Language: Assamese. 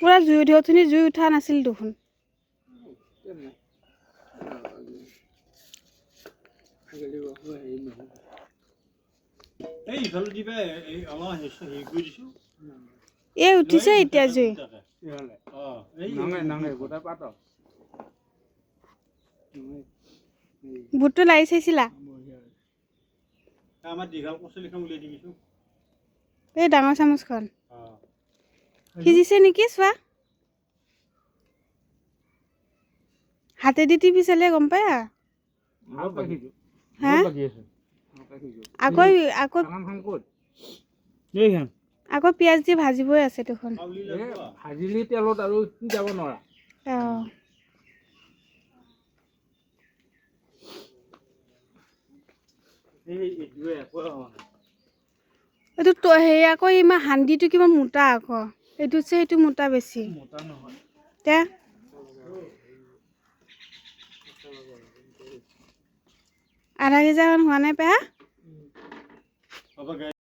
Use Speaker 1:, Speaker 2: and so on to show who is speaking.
Speaker 1: পুৰা জুই উঠি জুই উঠা নাছিল দেখোন এই উঠিছে এতিয়া জুই বুটটো লাৰি চাইছিলা এই ডাঙৰ চামুচখন সিজিছে নেকি চোৱা হাতেদি টিপি চালে গম পায় হা আকৌ পিঁয়াজ দি ভাজিবই আছে দেখোন
Speaker 2: ভাজিলি তেলত আৰু যাব নোৱাৰা
Speaker 1: এইটো হেৰি আকৌ ইমান হান্দিটো কিবা মোটা আকৌ এইটো সেইটো মোটা বেছি তে আধা কেজি হোৱা নাই পেহা